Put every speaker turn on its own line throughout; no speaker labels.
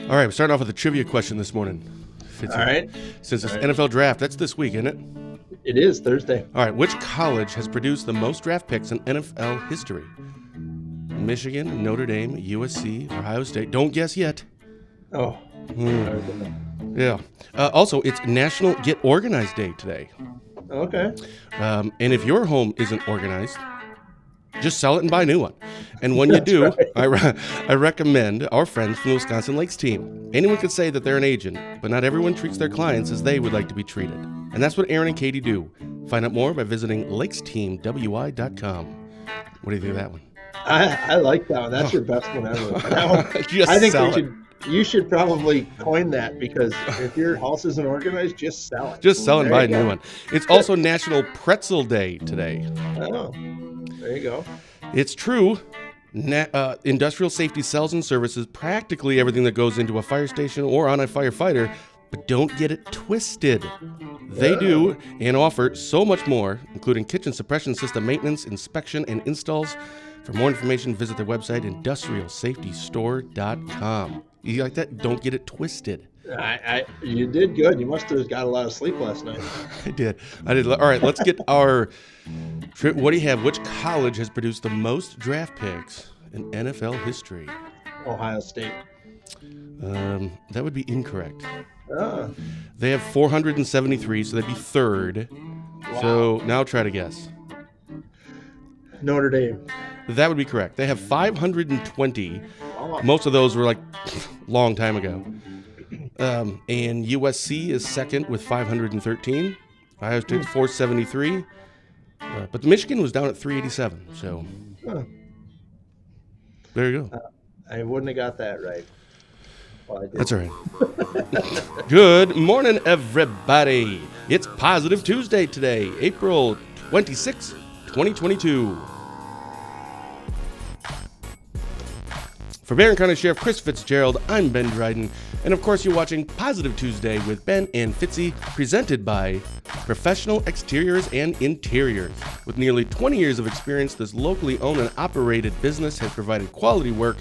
All right, we're starting off with a trivia question this morning. Fitzy.
All right.
Since it's NFL draft, that's this week, isn't it?
It is Thursday.
All right, which college has produced the most draft picks in NFL history? Michigan, Notre Dame, USC, Ohio State. Don't guess yet.
Oh.
Yeah. Also, it's National Get Organized Day today.
Okay.
And if your home isn't organized, just sell it and buy a new one. And when you do, right. I recommend our friends from the Wisconsin Lakes team. Anyone could say that they're an agent, but not everyone treats their clients as they would like to be treated. And that's what Aaron and Katie do. Find out more by visiting lakesteamwi.com. What do you think of that one?
I like that one. That's your best one ever. That one,
I think
you should probably coin that, because if your house isn't organized, just sell it.
Just sell and buy a new one. It's also National Pretzel Day today.
Oh, there you go.
It's true. Industrial safety sells and services practically everything that goes into a fire station or on a firefighter, but don't get it twisted. They do and offer so much more, including kitchen suppression system maintenance, inspection, and installs. For more information, visit their website, industrialsafetystore.com. You like that? Don't get it twisted.
You did good. You must have got a lot of sleep last night.
I did. All right, let's get our... What do you have? Which college has produced the most draft picks in NFL history?
Ohio State.
That would be incorrect.
Oh.
They have 473, so they'd be third.
Wow.
So now try to guess.
Notre Dame.
That would be correct. They have 520.
Oh.
Most of those were like long time ago. And USC is second with 513. Ohio State's 473. But Michigan was down at 387. So there you go.
I wouldn't have got that right. Well, I did.
That's all right. Good morning, everybody. It's Positive Tuesday today, April 26, 2022. For Barron County Sheriff Chris Fitzgerald, I'm Ben Dryden, and of course you're watching Positive Tuesday with Ben and Fitzy, presented by Professional Exteriors and Interiors. With nearly 20 years of experience, this locally owned and operated business has provided quality work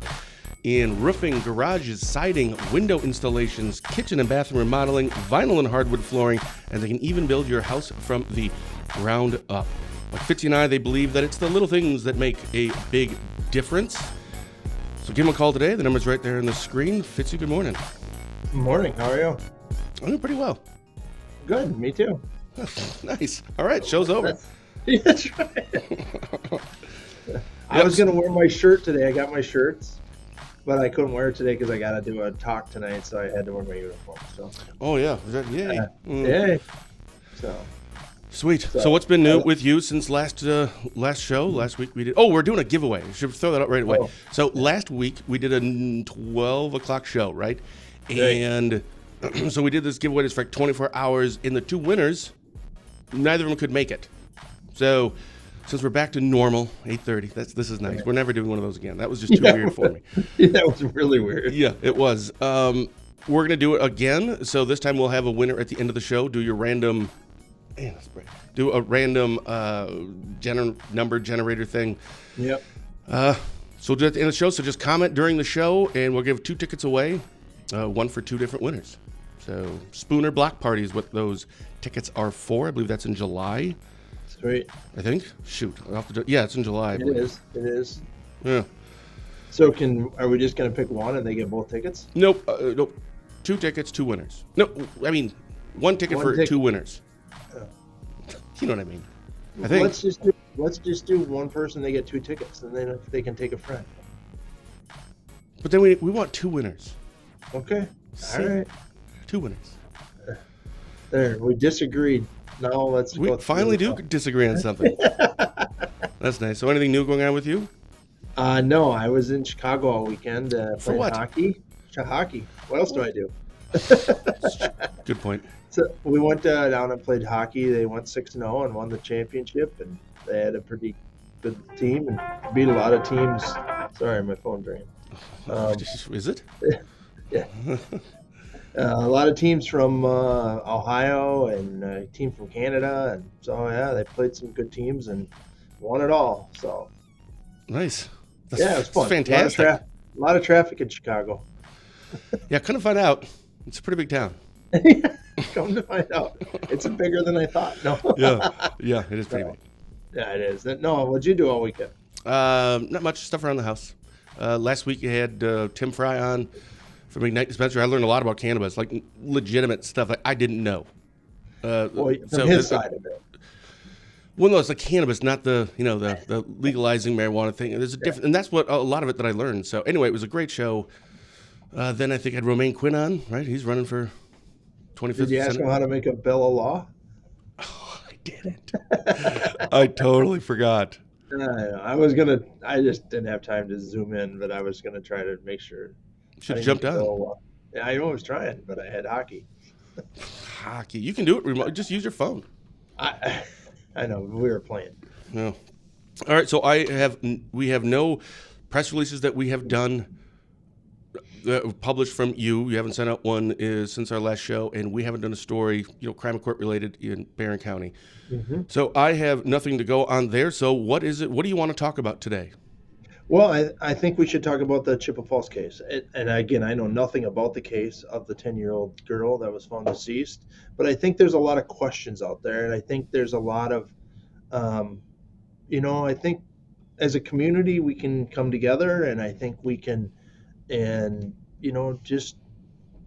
in roofing, garages, siding, window installations, kitchen and bathroom remodeling, vinyl and hardwood flooring, and they can even build your house from the ground up. Like Fitzy and I, they believe that it's the little things that make a big difference. So give them a call today. The number's right there on the screen. Fitzy, good morning.
Good morning. How are you?
I'm doing pretty well.
Good. Me too.
Nice. All right. Show's over.
That's right. I was going to wear my shirt today. I got my shirts, but I couldn't wear it today because I got to do a talk tonight, so I had to wear my uniform. So.
Oh, yeah. Is that, yay.
Yay. So.
Sweet. So what's been new with you since last show? Last week we did... Oh, we're doing a giveaway. I should throw that out right away. Oh. So last week we did a 12 o'clock show, right? And so we did this giveaway for like 24 hours. And the two winners, neither of them could make it. So since we're back to normal, 8:30, this is nice. We're never doing one of those again. That was just too weird for me.
Yeah, that was really weird.
Yeah, it was. We're going to do it again. So this time we'll have a winner at the end of the show. Do your random... Do a random number generator thing.
Yep.
So we'll do it at the end of the show. So just comment during the show, and we'll give 2 tickets away, one for 2 different winners. So Spooner Block Party is what those tickets are for. I believe that's in July.
Sweet.
I think. Shoot. Yeah, it's in July.
It is.
Yeah.
So are we just going to pick one and they get both tickets?
Nope. Nope. 2 tickets, 2 winners. No, I mean 1 ticket for 2 winners. You know what I mean? I think.
Let's just do one person. They get 2 tickets, and then if they can take a friend.
But then we want 2 winners.
Okay.
See?
All right.
2 winners.
There, we disagreed. Now let's.
We finally do disagree on something. That's nice. So anything new going on with you?
No, I was in Chicago all weekend.
For what?
Hockey. Hockey. What else do I do?
Good point.
So we went down and played hockey. They went 6-0 and won the championship, and they had a pretty good team and beat a lot of teams. Sorry, my phone drained.
Is it?
Yeah. A lot of teams from Ohio and a team from Canada, and so they played some good teams and won it all. So
nice.
It was fun.
Fantastic.
A lot of traffic in Chicago.
Yeah, couldn't find out. It's a pretty big town.
Come to find out, it's bigger than I thought. No.
Yeah, it is pretty
No.
big.
Yeah, it is. No, what'd you do all weekend?
Not much stuff around the house. Last week you had Tim Fry on from Ignite Dispenser. I learned a lot about cannabis, like legitimate stuff that I didn't know.
Well, from his side of it.
Well, no, it's the cannabis, not the the legalizing marijuana thing. There's a different, and that's what a lot of it that I learned. So anyway, it was a great show. Then I think I had Romaine Quinn on, right? He's running for 25th.
Did you ask him how to make a bill of law?
Oh, I didn't. I totally forgot.
I just didn't have time to zoom in, but I was gonna try to make sure.
Should have jumped on.
Yeah, I was trying, but I had hockey.
Hockey. You can do it remote. Just use your phone.
I know, we were playing.
No. All right, so we have no press releases that we have done published from you. You haven't sent out one since our last show, and we haven't done a story, crime and court related in Barron County. Mm-hmm. So I have nothing to go on there. So what is it? What do you want to talk about today?
Well, I think we should talk about the Chippewa Falls case. And again, I know nothing about the case of the 10-year-old girl that was found deceased, but I think there's a lot of questions out there. And I think there's a lot of, I think as a community, we can come together, and I think we can,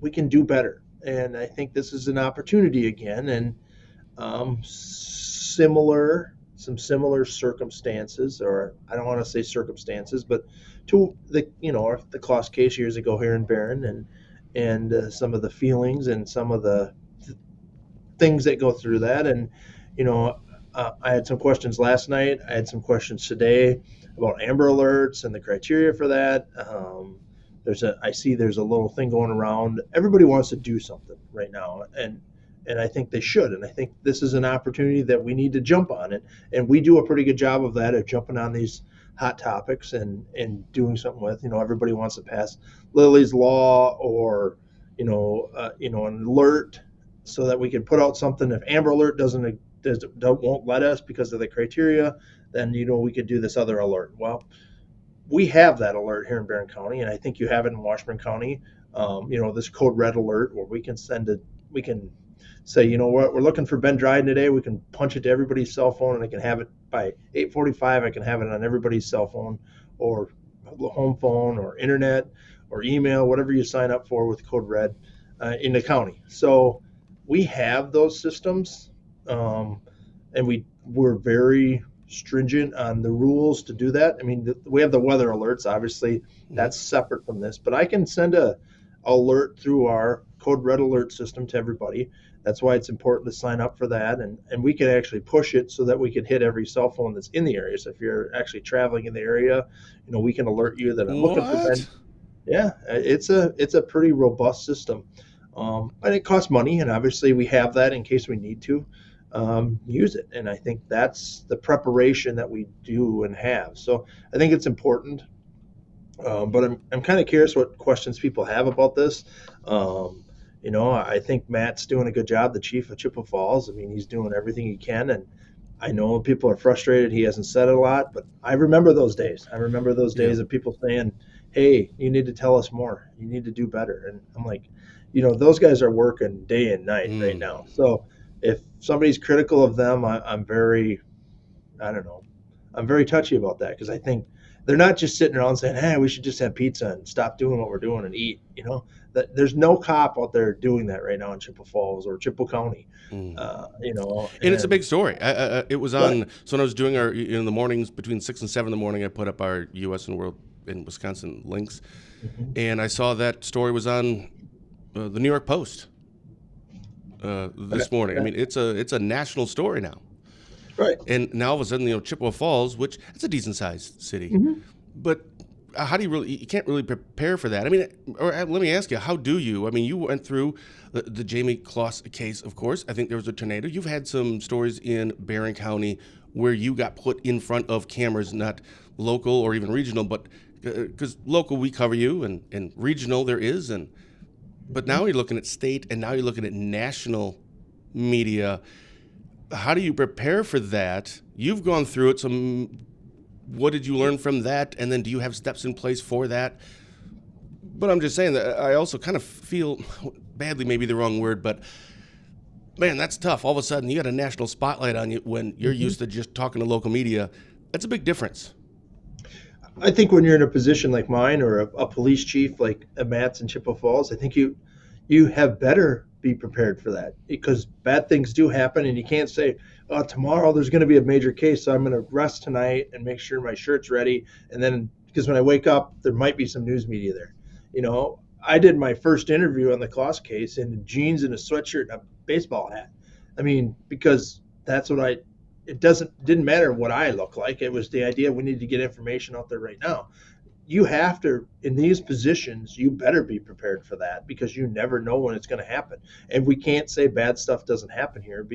we can do better. And I think this is an opportunity again. And some similar circumstances, or I don't want to say circumstances, but to the Kloss case years ago here in Barron, and some of the feelings and some of the things that go through that. And I had some questions last night. I had some questions today about Amber Alerts and the criteria for that. I see there's a little thing going around. Everybody wants to do something right now, and I think they should. And I think this is an opportunity that we need to jump on it. And we do a pretty good job of that, of jumping on these hot topics and doing something with. Everybody wants to pass Lily's Law or, an alert so that we can put out something. If Amber Alert won't let us because of the criteria, then, we could do this other alert. Well, we have that alert here in Barron County, and I think you have it in Washburn County. This code red alert where we can say, we're looking for Ben Dryden today. We can punch it to everybody's cell phone, and I can have it by 8:45. I can have it on everybody's cell phone or home phone or internet or email, whatever you sign up for with code red in the county. So we have those systems, and we're very stringent on the rules to do that. I mean, we have the weather alerts, obviously. That's separate from this, but I can send a alert through our code red alert system to everybody. That's why it's important to sign up for that, and we can actually push it so that we can hit every cell phone that's in the area. So if you're actually traveling in the area, we can alert you that I'm looking for Ben. Yeah, it's a pretty robust system, and it costs money, and obviously we have that in case we need to use it. And I think that's the preparation that we do and have. So I think it's important. But I'm kind of curious what questions people have about this. I think Matt's doing a good job, the chief of Chippewa Falls. I mean, he's doing everything he can, and I know people are frustrated. He hasn't said it a lot, but I remember those days. I remember those days of people saying, hey, you need to tell us more. You need to do better. And I'm like, those guys are working day and night right now. So if somebody's critical of them, I'm very touchy about that, because I think they're not just sitting around saying, hey, we should just have pizza and stop doing what we're doing and eat. That there's no cop out there doing that right now in Chippewa Falls or Chippewa County. And
it's a big story. It was on. Right. So when I was doing our in the mornings between 6 and 7 in the morning, I put up our U.S. and World in Wisconsin links, and I saw that story was on the New York Post this morning. I mean, it's a national story now.
Right.
And now all of a sudden, Chippewa Falls, which it's a decent sized city, but how do you can't really prepare for that. I mean, or let me ask you, how do you? I mean, you went through the Jamie Kloss case, of course. I think there was a tornado. You've had some stories in Barron County where you got put in front of cameras, not local or even regional, but because local we cover you, and regional there is, but now you're looking at state, and now you're looking at national media. How do you prepare for that? You've gone through it. What did you learn from that? And then do you have steps in place for that? But I'm just saying that I also kind of feel badly, maybe the wrong word, but man, that's tough. All of a sudden, you got a national spotlight on you when you're used to just talking to local media. That's a big difference.
I think when you're in a position like mine or a police chief like Matt's in Chippewa Falls, I think you have better be prepared for that because bad things do happen, and you can't say, "Oh, tomorrow there's going to be a major case, so I'm going to rest tonight and make sure my shirt's ready." And then because when I wake up, there might be some news media there. I did my first interview on the Kloss case in jeans and a sweatshirt and a baseball hat. I mean, because that's what it didn't matter what I look like. It was the idea we need to get information out there right now. You have to, in these positions, you better be prepared for that because you never know when it's going to happen. And we can't say bad stuff doesn't happen here.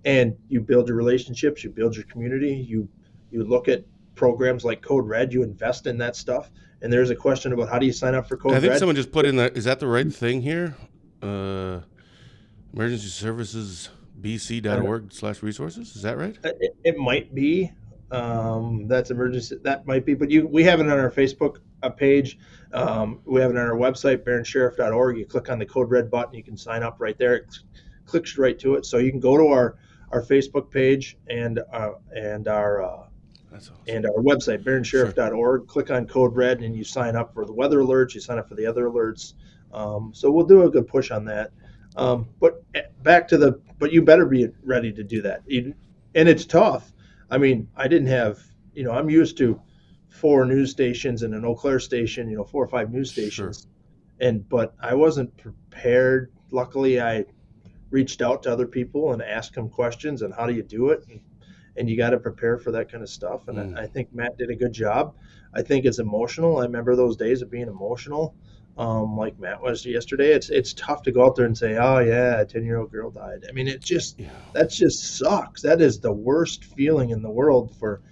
And you build your relationships, you build your community, you look at programs like Code Red, you invest in that stuff. And there's a question about how do you sign up for Code Red?
I think someone just put in that. Is that the right thing here? Emergency Services bc.org/resources. Is that right?
It might be. That's emergency. That might be. But we have it on our Facebook page. We have it on our website, barronsheriff.org. You click on the Code Red button. You can sign up right there. It clicks right to it. So you can go to our Facebook page and our
That's awesome.
and our website, barronsheriff.org. Click on Code Red, and you sign up for the weather alerts. You sign up for the other alerts. So we'll do a good push on that. But but you better be ready to do that. And it's tough. I mean, I didn't have, I'm used to 4 news stations and an Eau Claire station, 4 or 5 news stations. Sure. But I wasn't prepared. Luckily, I reached out to other people and asked them questions and how do you do it? And you got to prepare for that kind of stuff. And I think Matt did a good job. I think it's emotional. I remember those days of being emotional. Like Matt was yesterday, it's tough to go out there and say, "Oh yeah, a 10-year-old girl died." I mean, that just sucks. That is the worst feeling in the world for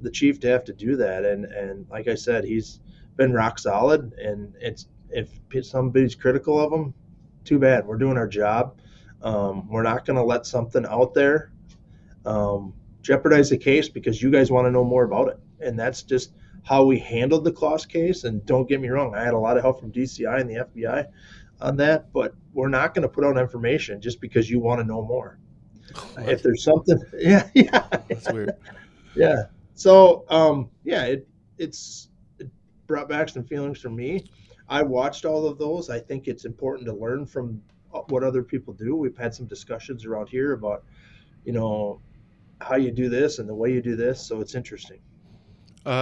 the chief to have to do that. And like I said, he's been rock solid. And if somebody's critical of him, too bad. We're doing our job. We're not going to let something out there jeopardize the case because you guys want to know more about it. And that's just how we handled the Kloss case. And don't get me wrong, I had a lot of help from DCI and the FBI on that, but we're not going to put out information just because you want to know more. If there's something, yeah.
That's weird.
Yeah. So, it brought back some feelings for me. I watched all of those. I think it's important to learn from what other people do. We've had some discussions around here about, how you do this and the way you do this. So it's interesting.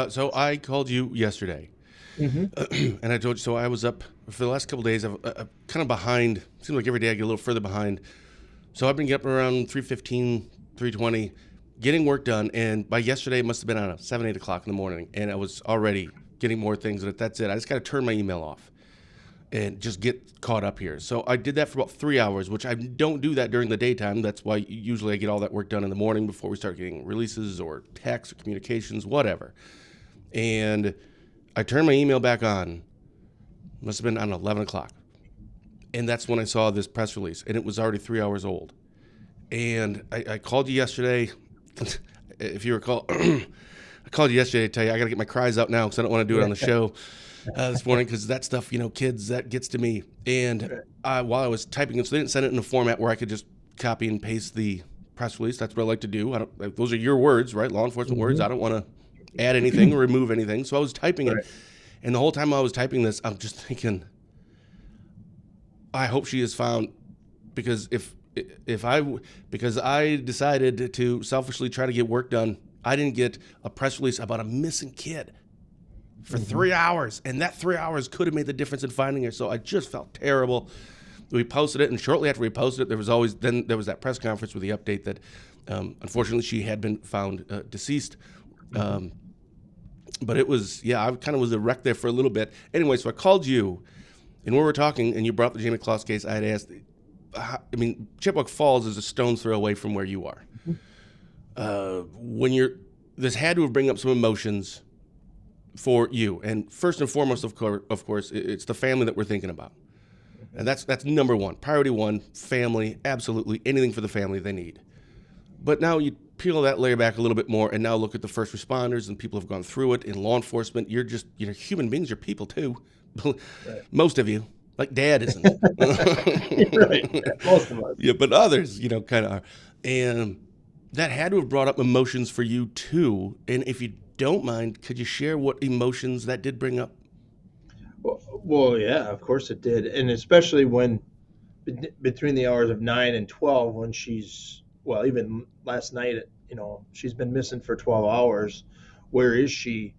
So I called you yesterday, and I told you, so I was up for the last couple of days. I'm kind of behind. It seems like every day I get a little further behind. So I've been getting up around 3:15, 3:20, getting work done. And by yesterday, it must have been, 7, 8 o'clock in the morning. And I was already getting more things. And that's it. I just got to turn my email off and just get caught up here. So I did that for about 3 hours, which I don't do that during the daytime. That's why usually I get all that work done in the morning before we start getting releases or texts or communications, whatever. And I turned my email back on. Must have been on 11 o'clock. And that's when I saw this press release, and it was already 3 hours old. And I called you yesterday. If you recall, I called you yesterday to tell you I got to get my cries out now because I don't want to do it on the show this morning because that stuff, kids, that gets to me. And while I was typing it, so they didn't send it in a format where I could just copy and paste the press release. That's what I like to do. Those are your words, right? Law enforcement words. I don't want to add anything or remove anything. So I was typing it. And the whole time I was typing this, I'm just thinking, I hope she is found, because because I decided to selfishly try to get work done. I didn't get a press release about a missing kid for 3 hours, and that 3 hours could have made the difference in finding her. So I just felt terrible. We posted it, and shortly after we posted it, there was that press conference with the update that unfortunately she had been found deceased. But it was, I kind of was a wreck there for a little bit. Anyway, so I called you, and when we were talking, and you brought up the Jamie Kloss case, I had asked, Chippewa Falls is a stone's throw away from where you are. This had to have bring up some emotions for you. And first and foremost, of course, it's the family that we're thinking about. And that's number one. Priority one, family, absolutely. Anything for the family they need. But now you peel that layer back a little bit more and now look at the first responders and people who have gone through it in law enforcement. You're just, human beings, you're people too.
Right.
Most of you, like Dad isn't.
Right. Most of us.
Yeah, but others, kind of are. And that had to have brought up emotions for you too. And if you don't mind, could you share what emotions that did bring up?
Well, yeah, of course it did, and especially when between the hours of 9 and 12, when she's well, even last night, she's been missing for 12 hours. Where is she?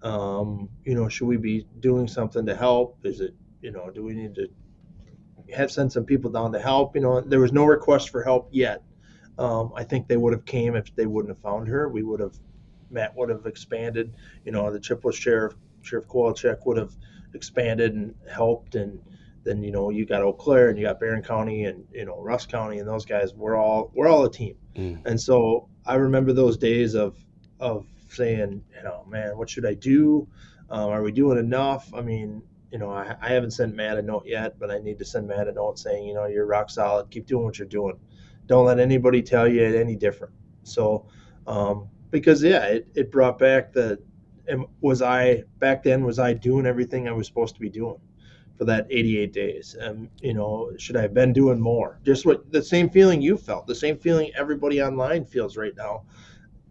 Should we be doing something to help? Is it, do we need to have sent some people down to help? There was no request for help yet. I think they would have came if they wouldn't have found her. Matt would have expanded. The Chippewa Sheriff Kowalczyk would have expanded and helped, and then you got Eau Claire and you got Barron County and Russ County, and those guys. We're all a team,
Mm.
and so I remember those days of saying, man, what should I do? Are we doing enough? I mean, I haven't sent Matt a note yet, but I need to send Matt a note saying, you're rock solid. Keep doing what you're doing. Don't let anybody tell you any different. So, because yeah, it brought back was I doing everything I was supposed to be doing for that 88 days? Should I have been doing more? Just what the same feeling you felt, the same feeling everybody online feels right now.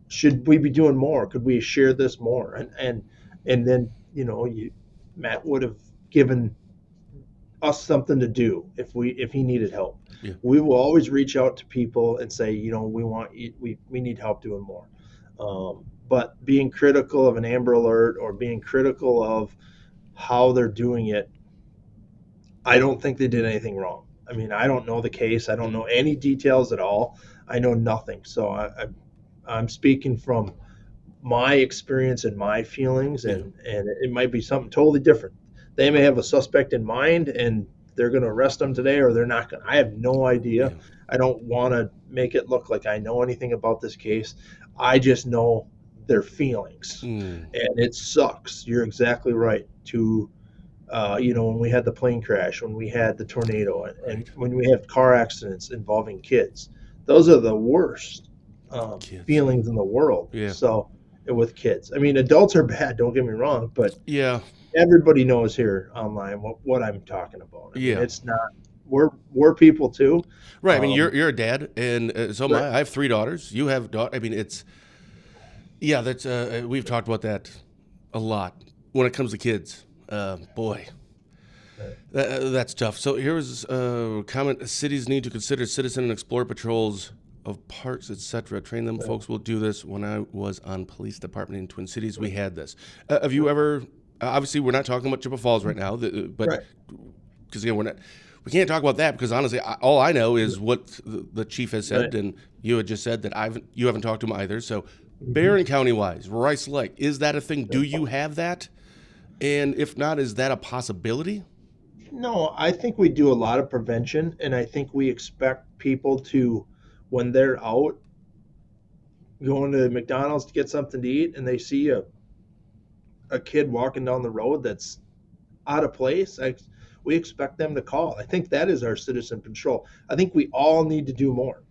Should we be doing more? Could we share this more? And then Matt would have given us something to do if he needed help.
Yeah.
We will always reach out to people and say, we need help doing more. But being critical of an Amber Alert or being critical of how they're doing it, I don't think they did anything wrong. I mean, I don't know the case. I don't know any details at all. I know nothing. So I'm speaking from my experience and my feelings, and it might be something totally different. They may have a suspect in mind and they're going to arrest them today, or they're not going to. I have no idea.
Yeah.
I don't want to make it look like I know anything about this case. I just know their feelings,
Mm.
and it sucks. You're exactly right. When we had the plane crash, when we had the tornado, and
Right.
when we have car accidents involving kids, those are the worst
Kids.
feelings in the world.
Yeah.
So with kids, I mean, adults are bad. Don't get me wrong, but
Yeah.
everybody knows here online what I'm talking about. I mean,
Yeah.
it's not. We're people too.
Right. I mean, you're a dad, and so am
Right.
I. I have 3 daughters. You have daughter. I mean, that's we've talked about that a lot when it comes to kids. Boy, that's tough. So here's a comment: cities need to consider citizen and explorer patrols of parks, etc. Train them. Folks will do this. When I was on police department in Twin Cities, we had this. Have you ever? Obviously, we're not talking about Chippewa Falls right now, but
Right.
because we can't talk about that because honestly, all I know is what the chief has said,
Right.
and you had just said that you haven't talked to him either. So,
Mm-hmm.
Barron County wise, Rice Lake, is that a thing? Do you have that? And if not, is that a possibility?
No, I think we do a lot of prevention, and I think we expect people to, when they're out going to McDonald's to get something to eat, and they see a kid walking down the road that's out of place, we expect them to call. I think that is our citizen patrol. I think we all need to do more.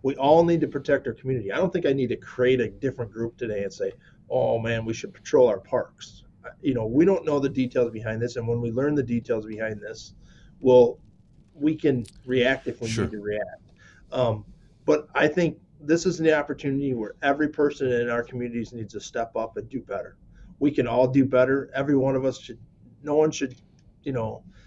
We all need to protect our community. I don't think I need to create a different group today and say, oh man, we should patrol our parks. We don't know the details behind this, and when we learn the details behind this, we can react if we
Sure.
need to react. But I think this is an opportunity where every person in our communities needs to step up and do better. We can all do better. Every one of us should. No one should,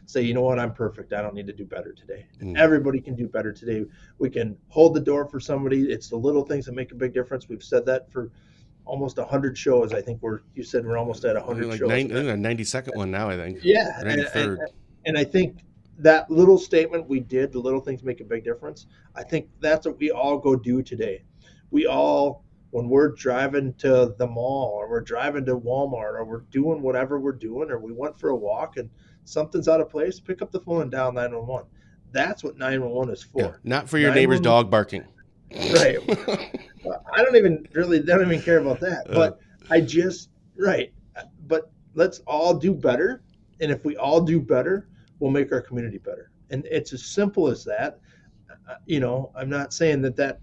say, you know what, I'm perfect. I don't need to do better today.
Mm.
Everybody can do better today. We can hold the door for somebody. It's the little things that make a big difference. We've said that for almost 100 shows. I think you said we're almost at 100
Like
shows.
I think a 92nd one now. I think.
Yeah,
93rd.
and I think that little statement we did, the little things make a big difference. I think that's what we all go do today. We all, when we're driving to the mall or we're driving to Walmart or we're doing whatever we're doing, or we went for a walk and something's out of place, pick up the phone and dial 911. That's what 911 is for.
Yeah, not for your neighbor's
911
dog barking.
Right. I don't even care about that. But right. But let's all do better. And if we all do better, we'll make our community better. And it's as simple as that. I'm not saying that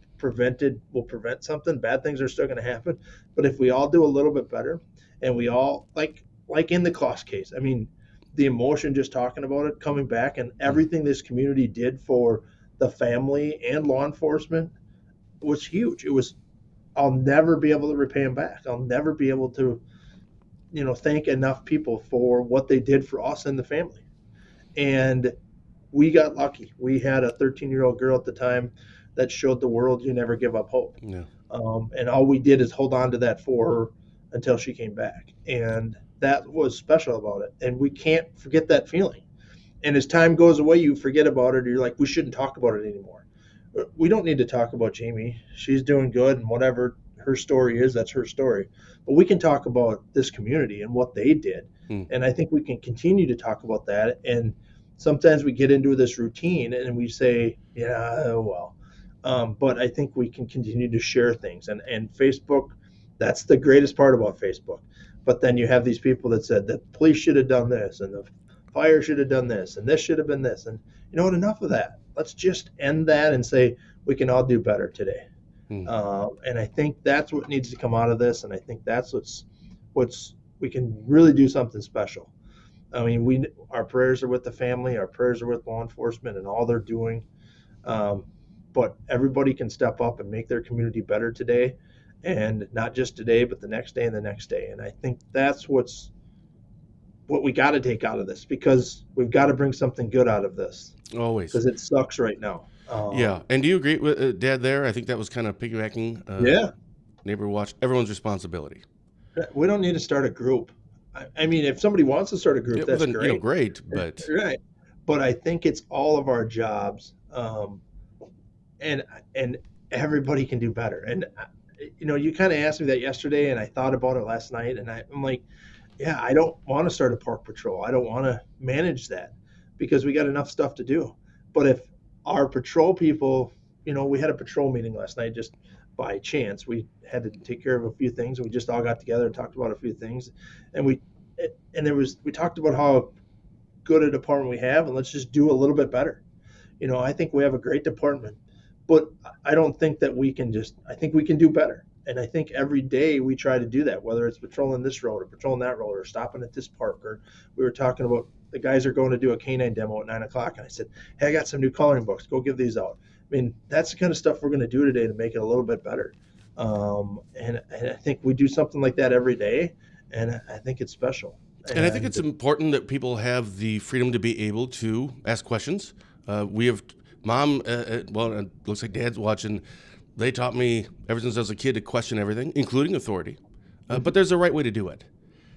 will prevent something. Bad things are still going to happen. But if we all do a little bit better, and we all like in the Kloss case, I mean, the emotion just talking about it, coming back, and everything this community did for the family and law enforcement was huge. It was, I'll never be able to repay them back. I'll never be able to, thank enough people for what they did for us and the family. And we got lucky. We had a 13-year-old girl at the time that showed the world you never give up hope.
Yeah.
And all we did is hold on to that for her until she came back. And that was special about it. And we can't forget that feeling. And as time goes away, you forget about it. Or you're like, we shouldn't talk about it anymore. We don't need to talk about Jamie. She's doing good, and whatever her story is, that's her story. But we can talk about this community and what they did. And I think we can continue to talk about that. And sometimes we get into this routine and we say, yeah, well. But I think we can continue to share things. And Facebook, that's the greatest part about Facebook. But then you have these people that said the police should have done this, and the fire should have done this, and this should have been this. And you know what? Enough of that. Let's just end that and say we can all do better today. And I think that's what needs to come out of this. And I think that's what's we can really do something special. I mean, our prayers are with the family, our prayers are with law enforcement and all they're doing. But everybody can step up and make their community better today, and not just today, but the next day and the next day. And I think that's what we got to take out of this, because we've got to bring something good out of this.
Always.
Because it sucks right now.
Yeah. And do you agree with Dad there? I think that was kind of piggybacking. Neighbor watch, everyone's responsibility.
We don't need to start a group. I mean, if somebody wants to start a group, that's great.
Great, but
right. But I think it's all of our jobs. And everybody can do better. And you kind of asked me that yesterday, and I thought about it last night, and I'm like, yeah, I don't want to start a park patrol. I don't want to manage that, because we got enough stuff to do. But if our patrol people, we had a patrol meeting last night just by chance. We had to take care of a few things. We just all got together and talked about a few things, and we talked about how good a department we have, and let's just do a little bit better. I think we have a great department. But I don't think that I think we can do better. And I think every day we try to do that, whether it's patrolling this road or patrolling that road or stopping at this park. Or we were talking about the guys are going to do a canine demo at 9:00. And I said, hey, I got some new coloring books. Go give these out. I mean, that's the kind of stuff we're going to do today to make it a little bit better. And I think we do something like that every day. And I think it's special.
And I think it's important that people have the freedom to be able to ask questions. We have... Mom, well, it looks like Dad's watching. They taught me ever since I was a kid to question everything, including authority. But there's a right way to do it.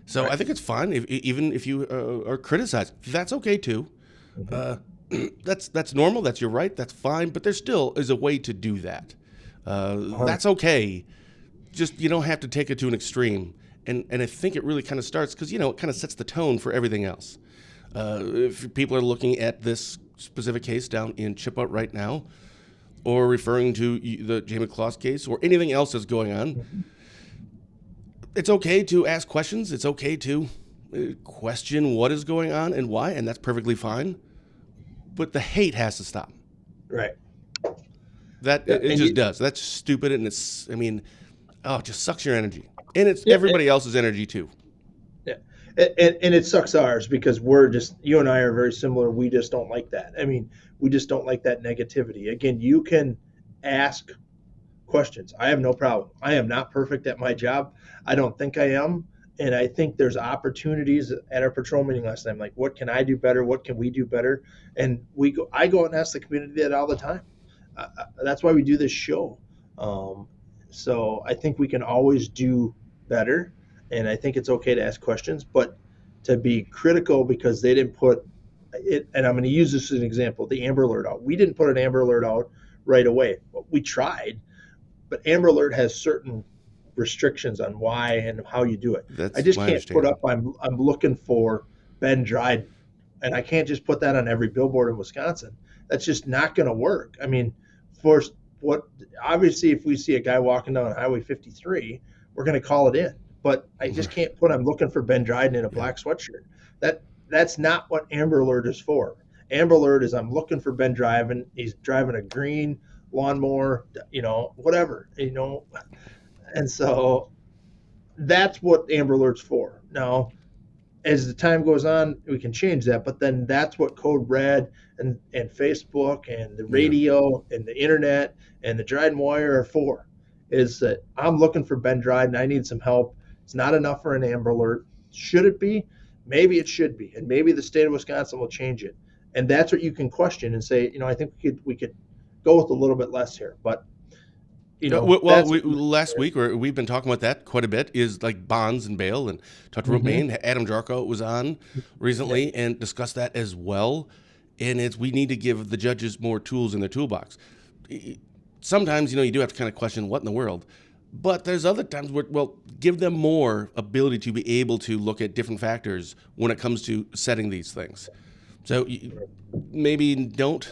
So right. I think it's fine, even if you are criticized. That's okay too. That's normal. That's your right. That's fine. But there still is a way to do that. That's okay. Just you don't have to take it to an extreme. And I think it really kind of starts because it kind of sets the tone for everything else. If people are looking at this specific case down in Chippewa right now, or referring to the Jamie Claus case or anything else that's going on, it's okay to ask questions. It's okay to question what is going on and why, and that's perfectly fine. But the hate has to stop.
Right.
It just does. That's stupid, and it just sucks your energy. And it's everybody else's energy too.
Yeah. And it sucks ours because you and I are very similar. We just don't like that. I mean, we just don't like that negativity. Again, you can ask questions. I have no problem. I am not perfect at my job. I don't think I am. And I think there's opportunities at our patrol meeting last time. Like, what can I do better? What can we do better? And I go out and ask the community that all the time. That's why we do this show. So I think we can always do better. And I think it's okay to ask questions, but to be critical because they didn't put it, and I'm going to use this as an example, the Amber Alert out. We didn't put an Amber Alert out right away. We tried, but Amber Alert has certain restrictions on why and how you do it. I just can't put up, I'm looking for Ben Dryden, and I can't just put that on every billboard in Wisconsin. That's just not going to work. I mean, obviously if we see a guy walking down Highway 53, we're going to call it in. But I just can't put I'm looking for Ben Dryden in a black sweatshirt. That's not what Amber Alert is for. Amber Alert is I'm looking for Ben Dryden. He's driving a green lawnmower, whatever, And so that's what Amber Alert's for. Now, as the time goes on, we can change that. But then that's what Code Red and Facebook and the
Yeah.
radio and the internet and the Dryden Wire are for. Is that I'm looking for Ben Dryden. I need some help. It's not enough for an Amber Alert. Should it be? Maybe it should be, and maybe the state of Wisconsin will change it. And that's what you can question and say, I think we could go with a little bit less here. But
Well,
that's
last week, or we've been talking about that quite a bit, is like bonds and bail, and talked about
Mhm.
Maine. Adam Jarko was on recently and discussed that as well. And we need to give the judges more tools in their toolbox. Sometimes, you do have to kind of question what in the world, but there's other times where, well, give them more ability to be able to look at different factors when it comes to setting these things. So maybe don't,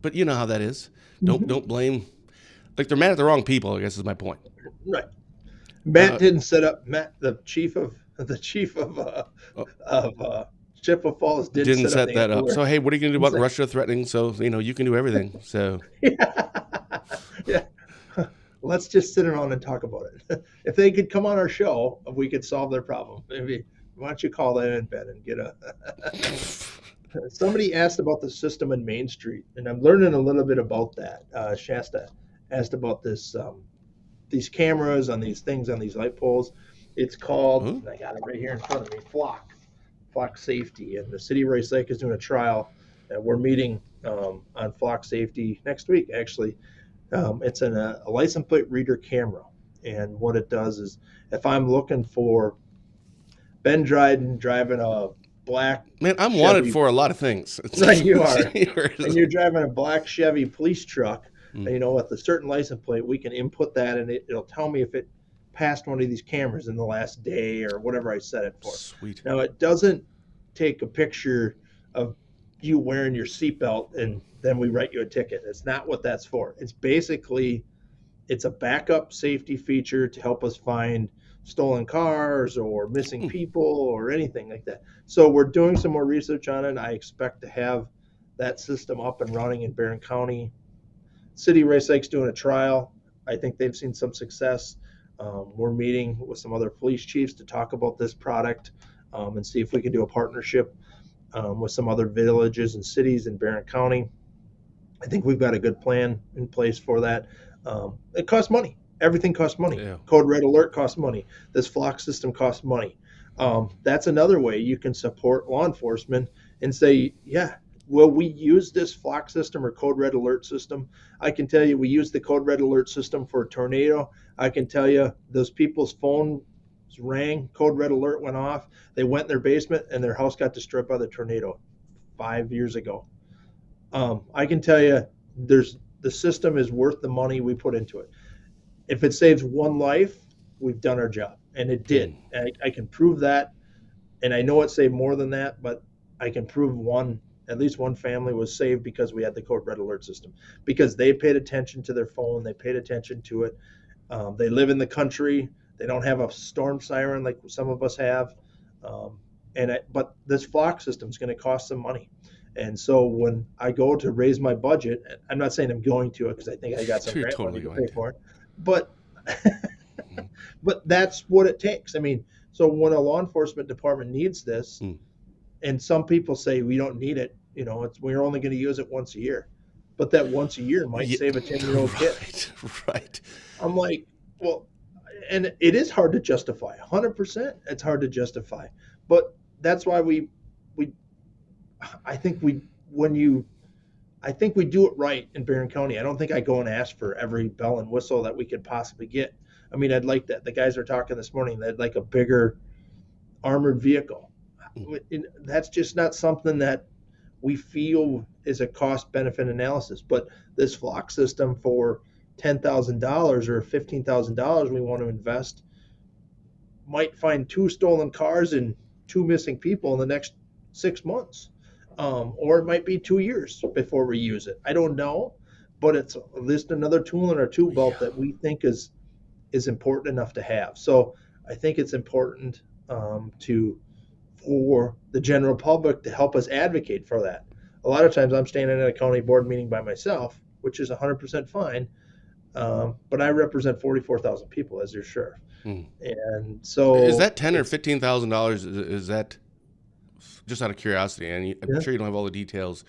but you know how that is. Don't blame. Like, they're mad at the wrong people, I guess is my point.
Right. Matt didn't set up. Matt, the chief of Chippewa Falls,
Didn't
set up
set
the
that
Amber
up.
Alert.
So, hey, what are you going to do about Russia threatening? So, you can do everything. So,
Yeah. Let's just sit around and talk about it. If they could come on our show, we could solve their problem. Maybe why don't you call that in, Ben, and get a. Somebody asked about the system in Main Street, and I'm learning a little bit about that. Shasta asked about this, these cameras on these things on these light poles. It's called, and I got it right here in front of me, Flock Safety, and the city of Rice Lake is doing a trial. We're meeting on Flock Safety next week, actually. It's a license plate reader camera, and what it does is, if I'm looking for Ben Dryden driving a black
man, I'm
Chevy,
wanted for a lot of things.
right, you are, and you're driving a black Chevy police truck, with a certain license plate, we can input that, and it'll tell me if it passed one of these cameras in the last day or whatever I set it for.
Sweet.
Now, it doesn't take a picture of you wearing your seatbelt and then we write you a ticket. It's not what that's for. It's a backup safety feature to help us find stolen cars or missing people or anything like that. So we're doing some more research on it. I expect to have that system up and running in Barron County. City of Rice Lake's doing a trial. I think they've seen some success. We're meeting with some other police chiefs to talk about this product and see if we can do a partnership with some other villages and cities in Barron County. I think we've got a good plan in place for that. It costs money. Everything costs money.
Yeah.
Code Red Alert costs money. This Flock system costs money. That's another way you can support law enforcement and say, yeah, will we use this Flock system or Code Red Alert system? I can tell you we use the Code Red Alert system for a tornado. I can tell you those people's phone rang, Code Red Alert went off. They went in their basement and their house got destroyed by the tornado 5 years ago. I can tell you the system is worth the money we put into it. If it saves one life, we've done our job, and it did. I can prove that, and I know it saved more than that, but I can prove at least one family was saved because we had the Code Red Alert system, because they paid attention to their phone, they paid attention to it. They live in the country. They don't have a storm siren like some of us have. But this Flock system is going to cost some money. And so when I go to raise my budget, I'm not saying I'm going to it because I think I got some grant money to pay for it, but but that's what it takes. I mean, so when a law enforcement department needs this, and some people say we don't need it, we're only going to use it once a year, but that once a year might save a 10-year-old kid.
Right.
I'm like, well, and it is hard to justify. 100%, it's hard to justify, but that's why I think we do it right in Barron County. I don't think I go and ask for every bell and whistle that we could possibly get. I mean, I'd like that. The guys are talking this morning. They'd like a bigger armored vehicle. That's just not something that we feel is a cost-benefit analysis. But this Flock system for $10,000 or $15,000 we want to invest might find 2 stolen cars and 2 missing people in the next 6 months. Or it might be 2 years before we use it. I don't know, but it's at least another tool in our tool belt that we think is important enough to have. So I think it's important for the general public to help us advocate for that. A lot of times I'm standing at a county board meeting by myself, which is 100% fine, but I represent 44,000 people as your sheriff. And so
is that $10,000 or $15,000? Is that just out of curiosity, and I'm
Yeah.
sure you don't have all the details,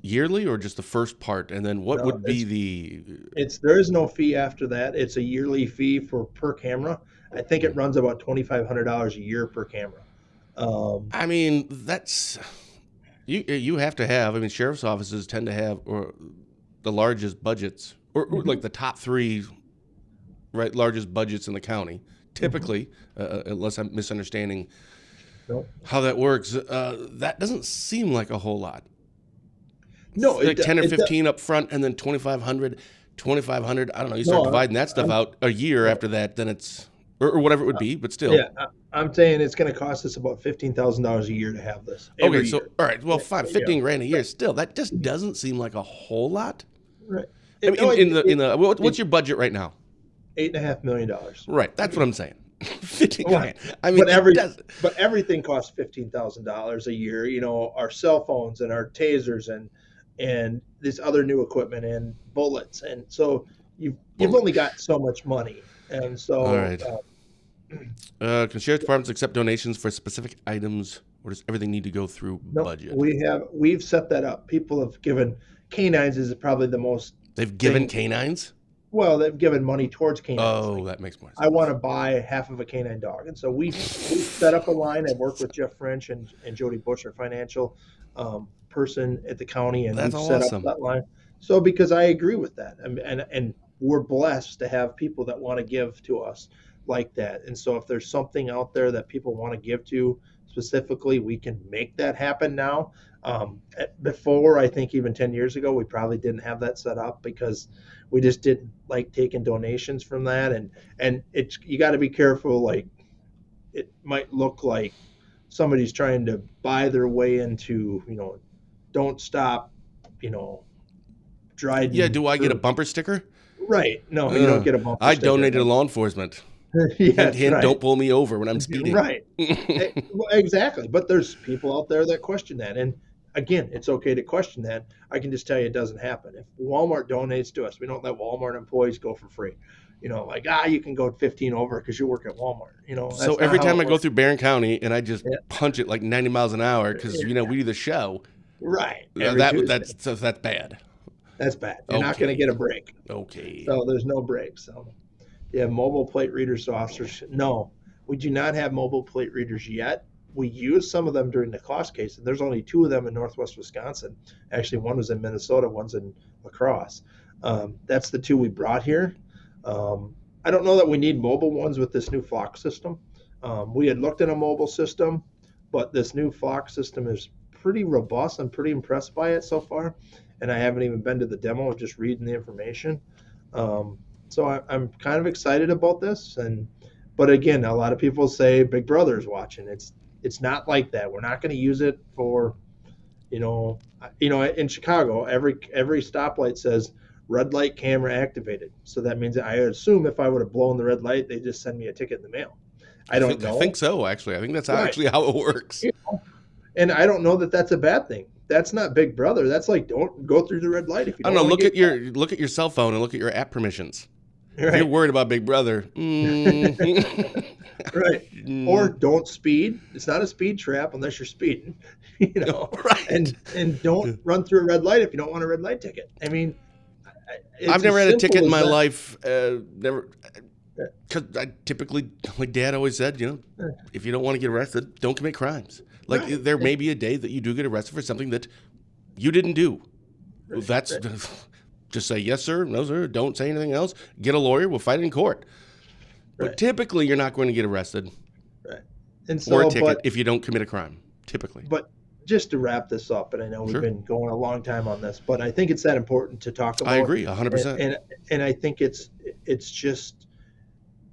yearly or just the first part, and then what
No,
would be the?
there is no fee after that. It's a yearly fee for per camera. I think it runs about $2,500 a year per camera.
I mean, that's you have to have. I mean, sheriff's offices tend to have or the largest budgets, or like the top three, right, largest budgets in the county. Typically, unless I'm misunderstanding
No,
how that works, that doesn't seem like a whole lot.
no,
Like 10 or
it
15 up front, and then 2,500, 2,500. I don't know. You start
no.
dividing that stuff
I'm,
out a year after that, then it's or whatever it would be. But still,
yeah, I'm saying it's going to cost us about $15,000 a year to have this
okay.
every
So
year.
all right, well, fine,
Yeah,
15 grand a year. Still, that just doesn't seem like a whole lot.
right.
I mean,
No,
what's your budget right now?
$8.5 million.
Right, that's what I'm saying. 15
Well,
grand. I mean,
but everything costs $15,000 a year. Our cell phones and our tasers and this other new equipment and bullets, and so you've only got so much money, and so
all right. Can sheriff departments accept donations for specific items, or does everything need to go through
no,
budget?
we've set that up. People have given canines is probably the most.
They've given canines.
Well, they've given money towards canines.
Oh, that makes more sense.
I want to buy half of a canine dog, and so we set up a line. I've worked with Jeff French and Jody Bush, our financial person at the county, and
That's
we've set
awesome.
up that line. So because I agree with that, and we're blessed to have people that want to give to us like that. And so if there's something out there that people want to give to specifically, we can make that happen now. Before, I think even 10 years ago, we probably didn't have that set up because we just didn't like taking donations from that. And you got to be careful. Like, it might look like somebody's trying to buy their way into, don't stop, Dryden.
Yeah, do I get a bumper sticker?
Right. No, you don't get a bumper
I
sticker.
donated to law enforcement.
Yeah,
Hint,
right.
don't pull me over when I'm speeding.
Right. Well, exactly. But there's people out there that question that. And again, it's okay to question that. I can just tell you it doesn't happen. If Walmart donates to us, we don't let Walmart employees go for free. You can go 15 over because you work at Walmart.
So every time I go through Barron County and I just punch it like 90 miles an hour because, we do the show.
Right.
That's bad.
That's bad. You're not going to get a break.
Okay.
So there's no break. So you have mobile plate readers, officers. No, we do not have mobile plate readers yet. We used some of them during the cost case, and there's only 2 of them in Northwest Wisconsin. Actually, one was in Minnesota, one's in La Crosse. That's the 2 we brought here. I don't know that we need mobile ones with this new flock system. We had looked at a mobile system, but this new flock system is pretty robust. I'm pretty impressed by it so far, and I haven't even been to the demo, just reading the information. So I'm kind of excited about this, but again, a lot of people say Big Brother is watching. It's not like that. We're not going to use it for, in Chicago, every stoplight says red light camera activated. So that means I assume if I would have blown the red light, they just send me a ticket in the mail. I don't know.
I think so. Actually, I think that's actually how it works.
And I don't know that that's a bad thing. That's not Big Brother. That's like, don't go through the red light if you don't.
I don't know. Look at your cell phone and look at your app permissions. Right. If you're worried about Big Brother,
right? Or don't speed. It's not a speed trap unless you're speeding,
Right.
And don't run through a red light if you don't want a red light ticket. I mean,
I've never had a ticket in my life. Never, because I typically, like Dad always said, if you don't want to get arrested, don't commit crimes. Like there may be a day that you do get arrested for something that you didn't do. That's. Just say yes, sir, no, sir. Don't say anything else. Get a lawyer. We'll fight it in court. But typically, you're not going to get arrested,
right? And so,
or a ticket if you don't commit a crime. Typically.
But just to wrap this up, and I know we've been going a long time on this, but I think it's that important to talk about.
I agree, 100%.
And I think it's just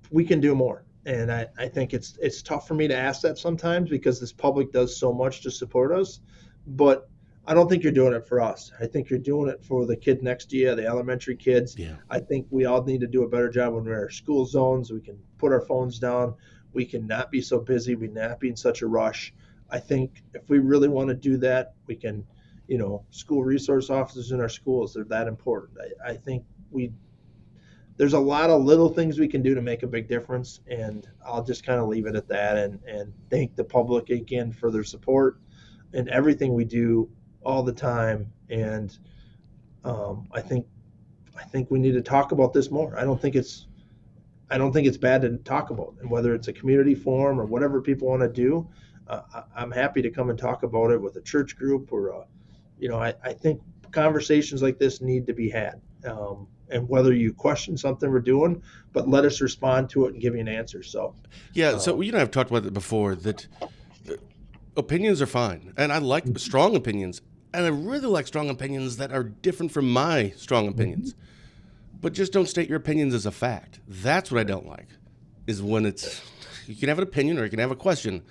we can do more. And I think it's tough for me to ask that sometimes because this public does so much to support us, but I don't think you're doing it for us. I think you're doing it for the kid next to you, the elementary kids.
Yeah.
I think we all need to do a better job when we're in our school zones. We can put our phones down. We can not be so busy. We not be in such a rush. I think if we really want to do that, we can, school resource officers in our schools, they're that important. I think there's a lot of little things we can do to make a big difference. And I'll just kind of leave it at that and thank the public again for their support. in everything we do all the time. And I think we need to talk about this more. I don't think it's bad to talk about, and whether it's a community forum or whatever people want to do, I'm happy to come and talk about it with a church group or I think conversations like this need to be had. And whether you question something we're doing, but let us respond to it and give you an answer. So,
Yeah, so you and I have talked about it before, that opinions are fine, and I like strong opinions, and I really like strong opinions that are different from my strong opinions. But just don't state your opinions as a fact. That's what I don't like, is when it's, you can have an opinion or you can have a question.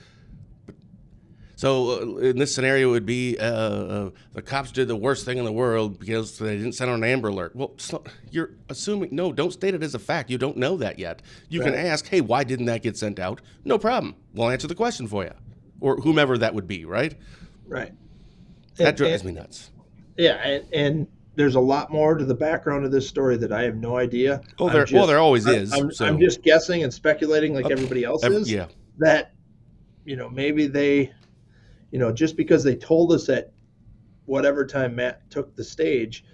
So in this scenario, it would be the cops did the worst thing in the world because they didn't send out an Amber Alert. Well, you're assuming, no, don't state it as a fact. You don't know that yet. You can ask, hey, why didn't that get sent out? No problem. We'll answer the question for you, or whomever that would be, right?
Right.
That drives me nuts.
Yeah, and there's a lot more to the background of this story that I have no idea.
Oh, there always is.
I'm just guessing and speculating like everybody else is.
Yeah.
That, maybe they, just because they told us at whatever time Matt took the stage,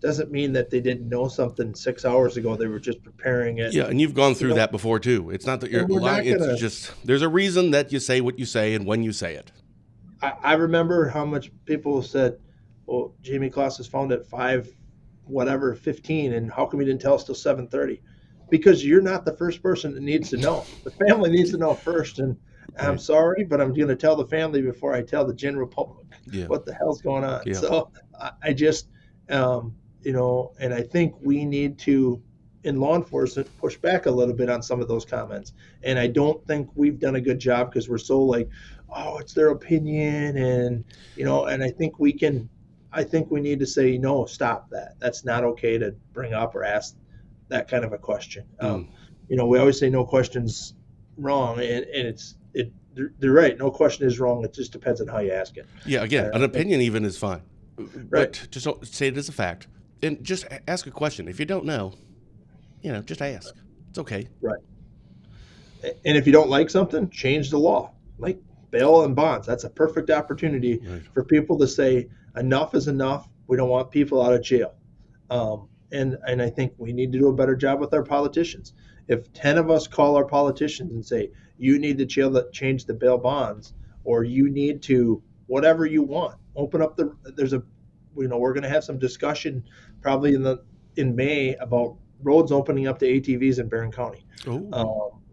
doesn't mean that they didn't know something 6 hours ago. They were just preparing it.
Yeah, and you've gone through that before too. It's not that you're lying. It's just there's a reason that you say what you say and when you say it.
I remember how much people said, well, Jamie Kloss is found at 5:15, and how come you didn't tell us till 7:30? Because you're not the first person that needs to know. The family needs to know first, and I'm sorry, but I'm going to tell the family before I tell the general public what the hell's going on. Yeah. So I just, and I think we need to, in law enforcement, push back a little bit on some of those comments. And I don't think we've done a good job because we're so like, oh, it's their opinion, and and I think we need to say, no, stop that. That's not okay to bring up or ask that kind of a question. We always say no question's wrong, and they're right. No question is wrong. It just depends on how you ask it.
Yeah, again, an opinion even is fine. Right. But just don't say it as a fact. And just ask a question. If you don't know, just ask. It's okay.
Right. And if you don't like something, change the law. Like bail and bonds. That's a perfect opportunity for people to say, enough is enough. We don't want people out of jail. And I think we need to do a better job with our politicians. If 10 of us call our politicians and say, you need to change the bail bonds, or you need to, whatever you want, open up we're going to have some discussion probably in May about roads opening up to ATVs in Barron County.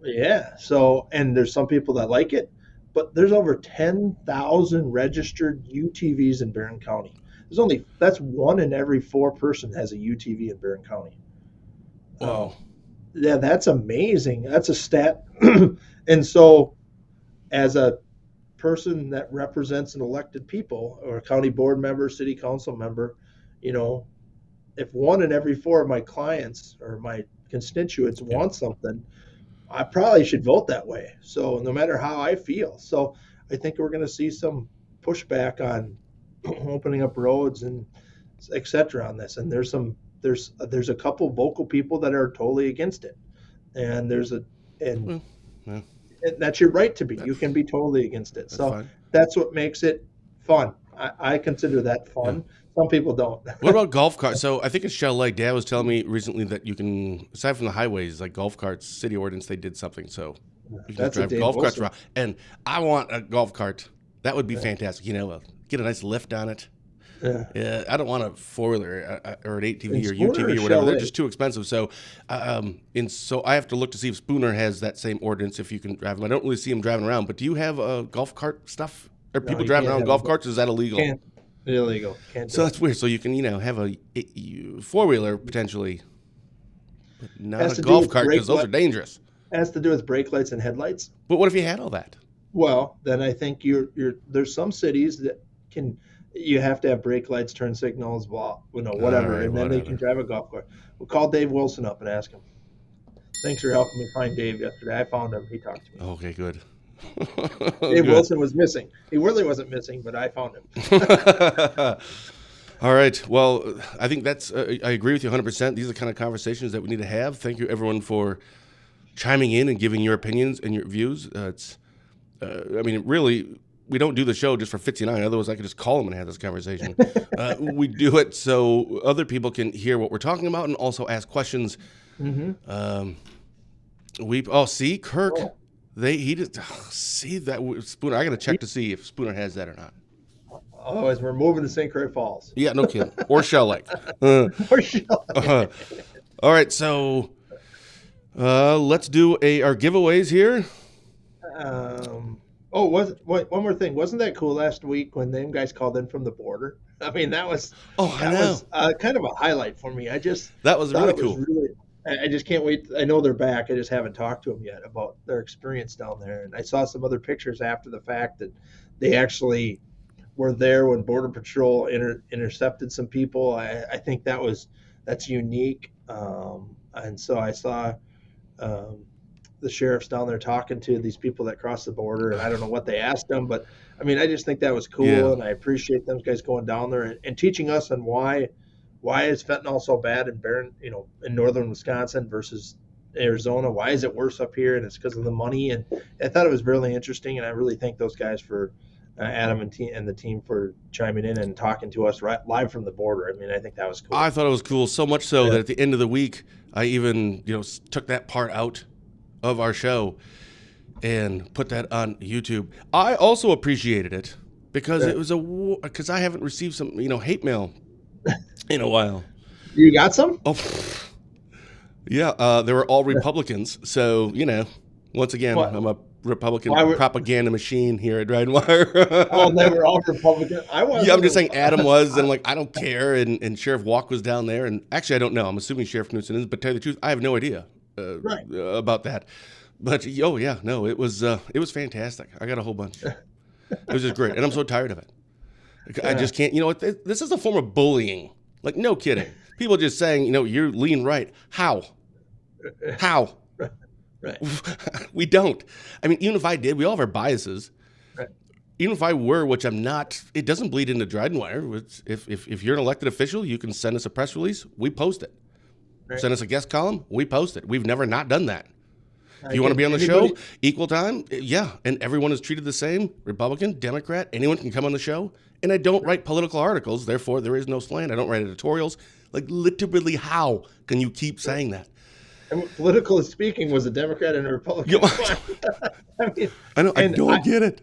Yeah. So, and there's some people that like it, but there's over 10,000 registered UTVs in Barron County. That's 1 in every 4 person has a UTV in Barron County.
Wow.
Yeah, that's amazing. That's a stat. And so as a person that represents an elected people or a county board member, city council member, if 1 in every 4 of my clients or my constituents want something, I probably should vote that way. So no matter how I feel. So I think we're going to see some pushback on opening up roads and et cetera on this. And there's a couple vocal people that are totally against it. And and that's your right to be. You can be totally against it. So that's what makes it fun. I consider that fun. Yeah. Some people don't.
What about golf carts? So I think in Shell Lake, Dad was telling me recently that you can, aside from the highways, like golf carts, city ordinance, they did something. So you can drive golf carts around. And I want a golf cart. That would be fantastic. Get a nice lift on it. Yeah. I don't want a 4-wheeler or an ATV or UTV or whatever. They're just too expensive. So, so I have to look to see if Spooner has that same ordinance. If you can drive them, I don't really see them driving around. But do you have golf cart stuff? Are people driving around golf carts? Is that illegal?
Illegal. Can't
so that's weird. So you can have a 4-wheeler potentially, but not a golf cart because those are dangerous.
It has to do with brake lights and headlights.
But what if you had all that?
Well, then I think there's some cities that you have to have brake lights, turn signals, whatever, and then they can drive a golf cart. We'll call Dave Wilson up and ask him. Thanks for helping me find Dave yesterday. I found him. He talked to me.
Okay, good.
Dave Wilson was missing. He really wasn't missing, but I found
him. All right. Well, I think that's, I agree with you 100%. These are the kind of conversations that we need to have. Thank you, everyone, for chiming in and giving your opinions and your views. Really, we don't do the show just for Fitzy and I. Otherwise, I could just call him and have this conversation. We do it so other people can hear what we're talking about and also ask questions. Mm-hmm. See, Kirk.
Oh.
He just see that Spooner. I got to check to see if Spooner has that or not.
Oh, as we're moving to St. Croix Falls.
Yeah, no kidding. Or Shell Lake.
Or Shell Lake.
All right, so let's do our giveaways here.
One more thing. Wasn't that cool last week when them guys called in from the border? I mean, that was kind of a highlight for me.
That was really cool.
I just can't wait. I know they're back. I just haven't talked to them yet about their experience down there. And I saw some other pictures after the fact that they actually were there when Border Patrol intercepted some people. I think that's unique. And so I saw the sheriffs down there talking to these people that crossed the border, and I don't know what they asked them, but I mean, I just think that was cool, and I appreciate those guys going down there and teaching us on why is fentanyl so bad in Barron, in northern Wisconsin versus Arizona? Why is it worse up here? And it's because of the money. And I thought it was really interesting, and I really thank those guys for Adam and the team for chiming in and talking to us live from the border. I mean, I think that was cool.
I thought it was cool, so much so that at the end of the week, I even took that part out of our show and put that on YouTube. I also appreciated it because it was because I haven't received some hate mail in a while.
You got some?
Oh, yeah. They were all Republicans, so once again, I'm a Republican propaganda machine here at Dryden Wire.
Oh, they were all Republican.
Yeah, I'm just saying Adam was, and I don't care. And Sheriff Walk was down there, and actually I don't know. I'm assuming Sheriff Knudsen is, but to tell you the truth, I have no idea about that. But it was fantastic. I got a whole bunch. It was just great, and I'm so tired of it. I just can't. This is a form of bullying. Like, no kidding. People just saying, you're lean right. How?
Right.
We don't. I mean, even if I did, we all have our biases.
Right.
Even if I were, which I'm not, it doesn't bleed into Dryden Wire. If you're an elected official, you can send us a press release. We post it. Right. Send us a guest column. We post it. We've never not done that. If you want to be on the show, equal time, yeah. And everyone is treated the same. Republican, Democrat, anyone can come on the show. And I don't write political articles. Therefore, there is no slant. I don't write editorials. Like, literally, how can you keep saying that?
And politically speaking, was a Democrat and a Republican.
I know. I don't get it.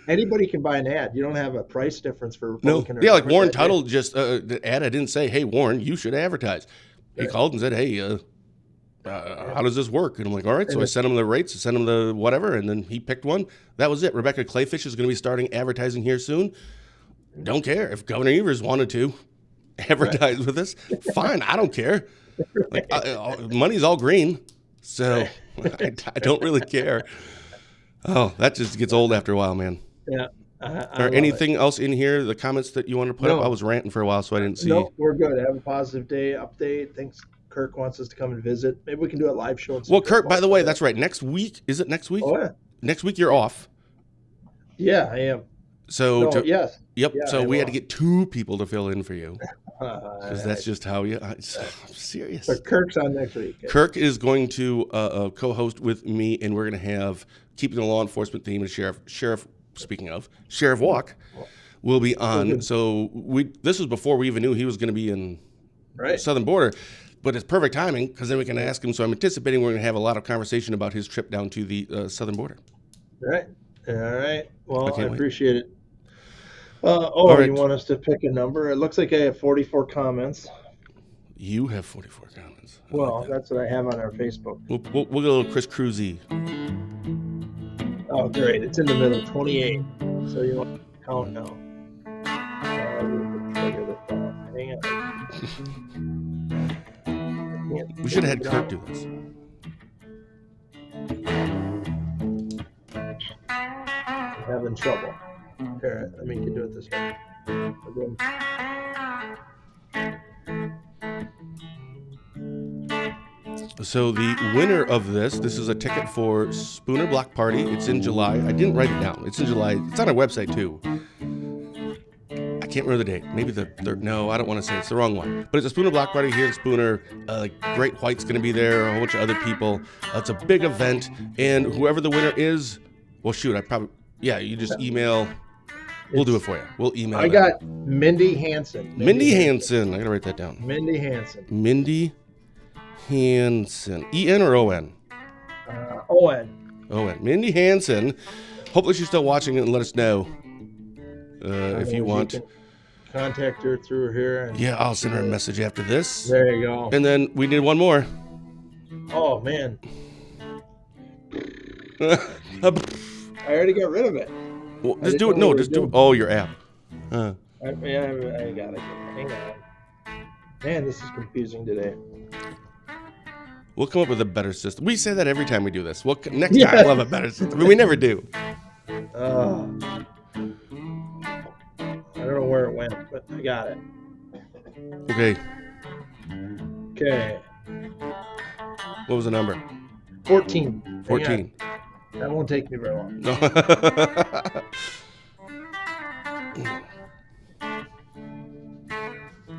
Anybody can buy an ad. You don't have a price difference for Republican.
No. Yeah, like Warren Tuttle just the ad. I didn't say, "Hey, Warren, you should advertise." He called and said, "Hey, how does this work?" And I'm like, "All right." So I sent him the rates, I sent him the whatever, and then he picked one. That was it. Rebecca Clayfish is going to be starting advertising here soon. Don't care if Governor Evers wanted to advertise with us. Fine, I don't care. Like, money's all green, so I don't really care. Oh, that just gets old after a while, man.
Yeah.
Or anything else in here? The comments that you want to put up? I was ranting for a while, so I didn't see.
No, we're good. Have a positive day update. Thanks. Kirk wants us to come and visit. Maybe we can do a live show.
Well, Kirk, by the way, that's right. Next week, is it next week?
Oh, yeah.
Next week you're off.
Yeah, I am.
So
yes.
Yep.
Yeah,
so we had to get 2 people to fill in for you. Because that's just how you. I'm serious.
But Kirk's on next week.
Kirk is going to co-host with me, and we're going to have keeping the law enforcement theme and Sheriff. Speaking of Sheriff Walk, will be on. So this was before we even knew he was going to be in the southern border. But it's perfect timing because then we can ask him. So I'm anticipating we're going to have a lot of conversation about his trip down to the southern border.
Right. All right. Well, I
wait.
appreciate it.
Right.
You want us to pick a number? It looks like I have 44 comments.
You have 44 comments.
That's what I have on our Facebook.
We'll get a little Chris Cruzy.
Oh, great. It's in the middle, 28. So you want to count now. Figure this out. Hang on.
We should have had Kirk do this.
I'm having trouble. Here, you can do it this way.
So the winner of this is a ticket for Spooner Block Party. It's in July. I didn't write it down. It's in July. It's on our website too. I can't remember the date. Maybe the third. No, I don't want to say it's the wrong one. But it's a Spooner Block Party here in Spooner. Great White's going to be there. A whole bunch of other people. It's a big event, and whoever the winner is, well, shoot, Yeah, you just email. We'll do it for you. We'll email.
I got Mindy Hansen.
Mindy Hansen. I gotta write that down.
Mindy Hansen.
Mindy Hansen. E-N or O-N?
O-N.
O-N. Mindy Hansen. Hopefully she's still watching it and let us know if you want.
You can contact her through here.
Yeah, I'll send her a message after this.
There you go.
And then we need one more.
Oh, man. I already got rid of it.
Well, just do it. No, just do it. Oh, your app.
I got it. Hang on. Man, this is confusing today.
We'll come up with a better system. We say that every time we do this. Next time we'll have a better system, but we never do.
I don't know where it went, but I got it.
Okay.
Okay.
What was the number?
14.
14.
That won't take me very long.
No.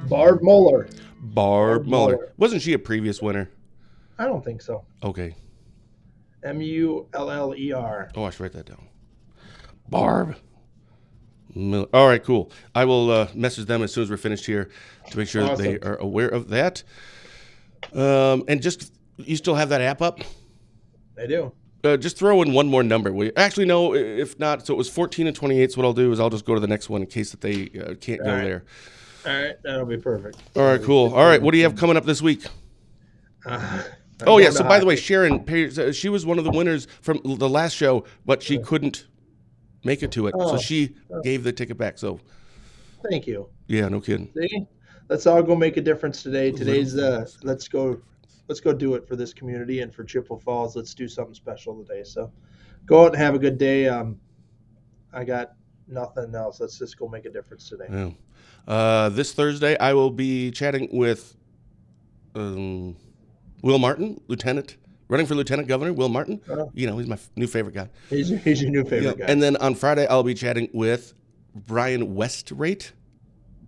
Barb Muller.
Barb Muller. Wasn't she a previous winner?
I don't think so.
Okay.
Muller.
Oh, I should write that down. Barb Muller. All right, cool. I will message them as soon as we're finished here to make sure that they are aware of that. And just, you still have that app up?
I do.
Just throw in one more number. Actually, no, if not, so it was 14 and 28. So what I'll do is I'll just go to the next one in case that they can't go there.
All right, that'll be perfect.
All right, cool. All right, what do you have coming up this week? Oh, yeah, so by the way, Sharon, she was one of the winners from the last show, but she couldn't make it to it. So she gave the ticket back. So
thank you.
Yeah, no kidding.
See? Let's all go make a difference today. Today's let's go do it for this community and for Chippewa Falls. Let's do something special today. So go out and have a good day. I got nothing else. Let's just go make a difference today.
Yeah. This Thursday, I will be chatting with Will Martin, running for lieutenant governor. Will Martin, he's my new favorite guy.
He's your new favorite guy.
And then on Friday, I'll be chatting with Brian Westrate.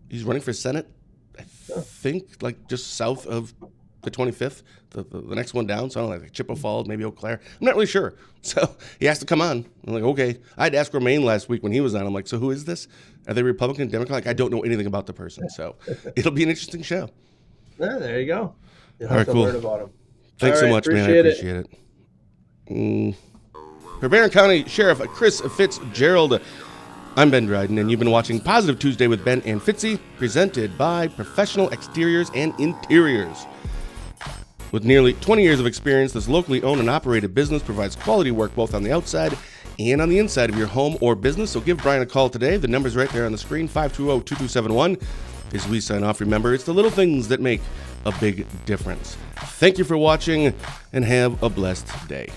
He's running for Senate, I think, like just south of the 25th, the next one down. So I don't know, like Chippewa Falls, maybe Eau Claire. I'm not really sure. So he has to come on. I'm like, okay. I had to ask Romaine last week when he was on. I'm like, so who is this? Are they Republican, Democrat? Like, I don't know anything about the person. So it'll be an interesting show.
Yeah, there you go. You'll
have
to learn about him.
Thanks so much, man. I appreciate it. For Barron County Sheriff Chris Fitzgerald, I'm Ben Dryden, and you've been watching Positive Tuesday with Ben and Fitzy, presented by Professional Exteriors and Interiors. With nearly 20 years of experience, this locally owned and operated business provides quality work both on the outside and on the inside of your home or business. So give Brian a call today. The number's right there on the screen, 520-2271. As we sign off, remember, it's the little things that make a big difference. Thank you for watching, and have a blessed day.